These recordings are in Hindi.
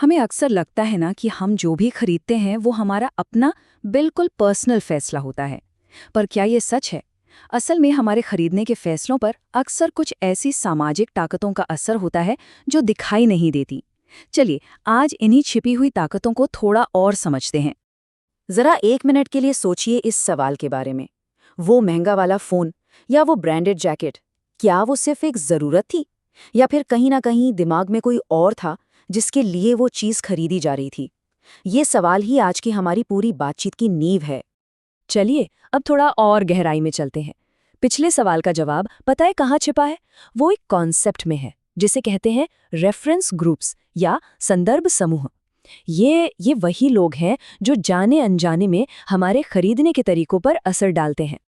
हमें अक्सर लगता है ना कि हम जो भी खरीदते हैं वो हमारा अपना बिल्कुल पर्सनल फैसला होता है। पर क्या ये सच है? असल में हमारे खरीदने के फैसलों पर अक्सर कुछ ऐसी सामाजिक ताकतों का असर होता है जो दिखाई नहीं देती। चलिए, आज इन्हीं छिपी हुई ताकतों को थोड़ा और समझते हैं। जरा एक मिनट के लिए सोचिए इस सवाल के बारे में। वो महंगा वाला फोन या वो ब्रांडेड जैकेट, क्या वो सिर्फ एक जरूरत थी, या फिर कहीं ना कहीं दिमाग में कोई और था जिसके लिए वो चीज खरीदी जा रही थी? ये सवाल ही आज की हमारी पूरी बातचीत की नींव है। चलिए, अब थोड़ा और गहराई में चलते हैं। पिछले सवाल का जवाब पता है कहाँ छिपा है? वो एक कॉन्सेप्ट में है जिसे कहते हैं रेफरेंस ग्रुप्स या संदर्भ समूह। ये वही लोग हैं जो जाने अनजाने में हमारे खरीदने के तरीकों पर असर डालते हैं।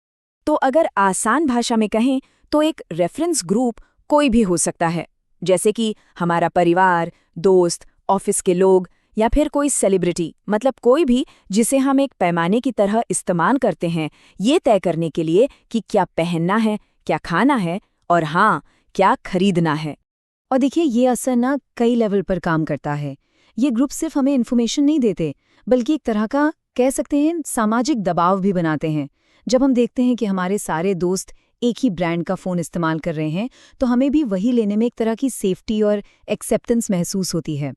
तो अगर आसान भाषा में कहें तो एक रेफरेंस ग्रुप कोई भी हो सकता है, जैसे कि हमारा परिवार, दोस्त, ऑफिस के लोग, या फिर कोई सेलिब्रिटी, मतलब कोई भी जिसे हम एक पैमाने की तरह इस्तेमाल करते हैं ये तय करने के लिए कि क्या पहनना है, क्या खाना है और हाँ, क्या खरीदना है। और देखिए, ये असर ना कई लेवल पर काम करता है। ये ग्रुप सिर्फ हमें इन्फॉर्मेशन नहीं देते, बल्कि एक तरह का कह सकते हैं सामाजिक दबाव भी बनाते हैं। जब हम देखते हैं कि हमारे सारे दोस्त एक ही ब्रांड का फ़ोन इस्तेमाल कर रहे हैं, तो हमें भी वही लेने में एक तरह की सेफ्टी और एक्सेप्टेंस महसूस होती है।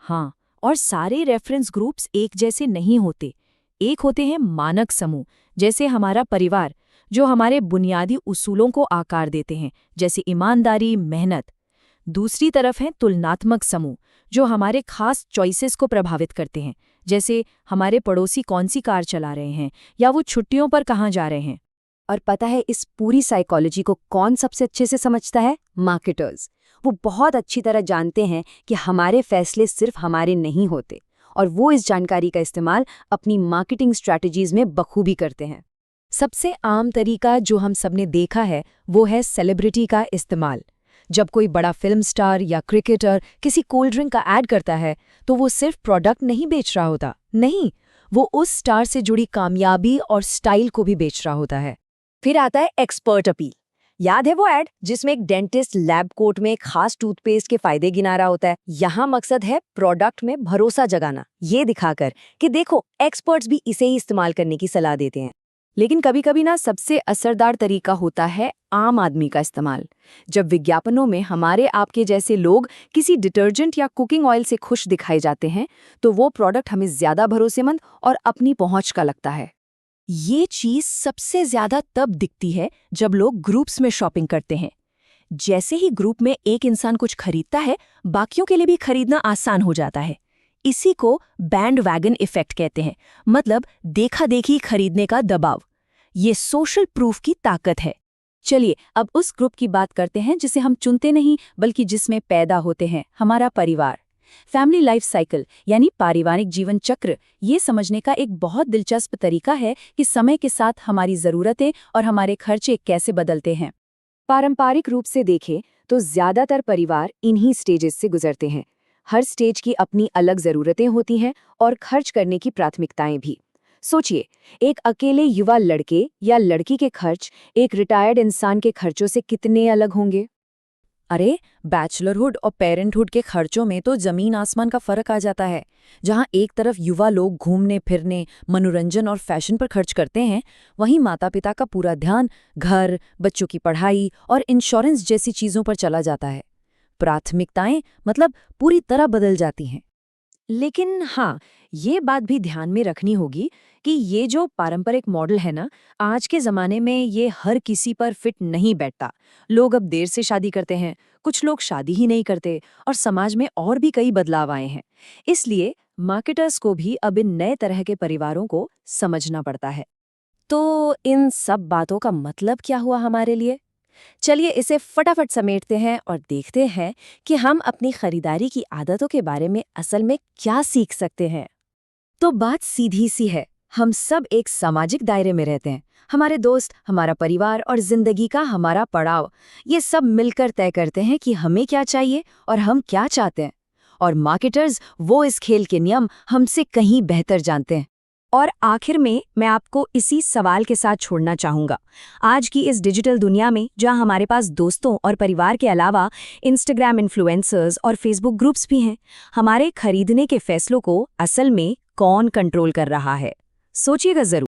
हाँ, और सारे रेफरेंस ग्रुप्स एक जैसे नहीं होते। एक होते हैं मानक समूह, जैसे हमारा परिवार, जो हमारे बुनियादी उसूलों को आकार देते हैं, जैसे ईमानदारी, मेहनत। दूसरी तरफ हैं तुलनात्मक समूह, जो हमारे खास चॉइसेस को प्रभावित करते हैं, जैसे हमारे पड़ोसी कौन सी कार चला रहे हैं या वो छुट्टियों पर कहाँ जा रहे हैं। और पता है इस पूरी साइकोलॉजी को कौन सबसे अच्छे से समझता है? मार्केटर्स। वो बहुत अच्छी तरह जानते हैं कि हमारे फैसले सिर्फ हमारे नहीं होते, और वो इस जानकारी का इस्तेमाल अपनी मार्केटिंग स्ट्रैटेजीज में बखूबी करते हैं। सबसे आम तरीका जो हम सबने देखा है वो है सेलिब्रिटी का इस्तेमाल। जब कोई बड़ा फिल्म स्टार या क्रिकेटर किसी कोल्ड ड्रिंक का ऐड करता है, तो वो सिर्फ प्रोडक्ट नहीं बेच रहा होता, नहीं, वो उस स्टार से जुड़ी कामयाबी और स्टाइल को भी बेच रहा होता है। फिर आता है एक्सपर्ट अपील। याद है वो ऐड जिसमें एक डेंटिस्ट लैब कोट में एक खास टूथपेस्ट के फायदे गिना रहा होता है? यहाँ मकसद है प्रोडक्ट में भरोसा जगाना, ये दिखाकर कि देखो एक्सपर्ट्स भी इसे ही इस्तेमाल करने की सलाह देते हैं। लेकिन कभी कभी ना सबसे असरदार तरीका होता है आम आदमी का इस्तेमाल। जब विज्ञापनों में हमारे आपके जैसे लोग किसी डिटर्जेंट या कुकिंग ऑयल से खुश दिखाए जाते हैं, तो वो प्रोडक्ट हमें ज्यादा भरोसेमंद और अपनी पहुंच का लगता है। ये चीज सबसे ज्यादा तब दिखती है जब लोग ग्रुप्स में शॉपिंग करते हैं। जैसे ही ग्रुप में एक इंसान कुछ खरीदता है, बाकियों के लिए भी खरीदना आसान हो जाता है। इसी को बैंड वैगन इफेक्ट कहते हैं, मतलब देखा देखी खरीदने का दबाव। ये सोशल प्रूफ की ताकत है। चलिए, अब उस ग्रुप की बात करते हैं जिसे हम चुनते नहीं, बल्कि जिसमें पैदा होते हैं, हमारा परिवार। फैमिली लाइफ साइकिल यानी पारिवारिक जीवन चक्र, ये समझने का एक बहुत दिलचस्प तरीका है कि समय के साथ हमारी ज़रूरतें और हमारे खर्चे कैसे बदलते हैं। पारंपरिक रूप से देखें तो ज़्यादातर परिवार इन्हीं स्टेजेस से गुजरते हैं। हर स्टेज की अपनी अलग ज़रूरतें होती हैं और खर्च करने की प्राथमिकताएं भी। सोचिए, एक अकेले युवा लड़के या लड़की के खर्च एक रिटायर्ड इंसान के खर्चों से कितने अलग होंगे। अरे, बैचलरहुड और पेरेंटहुड के खर्चों में तो जमीन आसमान का फर्क आ जाता है। जहाँ एक तरफ युवा लोग घूमने फिरने, मनोरंजन और फैशन पर खर्च करते हैं, वहीं माता पिता का पूरा ध्यान घर, बच्चों की पढ़ाई और इंश्योरेंस जैसी चीज़ों पर चला जाता है। प्राथमिकताएं मतलब पूरी तरह बदल जाती हैं। लेकिन हाँ, ये बात भी ध्यान में रखनी होगी कि ये जो पारंपरिक मॉडल है ना, आज के ज़माने में ये हर किसी पर फिट नहीं बैठता। लोग अब देर से शादी करते हैं, कुछ लोग शादी ही नहीं करते, और समाज में और भी कई बदलाव आए हैं। इसलिए मार्केटर्स को भी अब इन नए तरह के परिवारों को समझना पड़ता है। तो इन सब बातों का मतलब क्या हुआ हमारे लिए? चलिए इसे फटाफट समेटते हैं और देखते हैं कि हम अपनी खरीदारी की आदतों के बारे में असल में क्या सीख सकते हैं। तो बात सीधी सी है, हम सब एक सामाजिक दायरे में रहते हैं। हमारे दोस्त, हमारा परिवार और जिंदगी का हमारा पड़ाव, ये सब मिलकर तय करते हैं कि हमें क्या चाहिए और हम क्या चाहते हैं। और मार्केटर्स वो इस खेल के नियम हमसे कहीं बेहतर जानते हैं। और आखिर में मैं आपको इसी सवाल के साथ छोड़ना चाहूँगा। आज की इस डिजिटल दुनिया में जहाँ हमारे पास दोस्तों और परिवार के अलावा इंस्टाग्राम इन्फ्लुएंसर्स और फेसबुक ग्रुप्स भी हैं, हमारे खरीदने के फैसलों को असल में कौन कंट्रोल कर रहा है? सोचिएगा ज़रूर।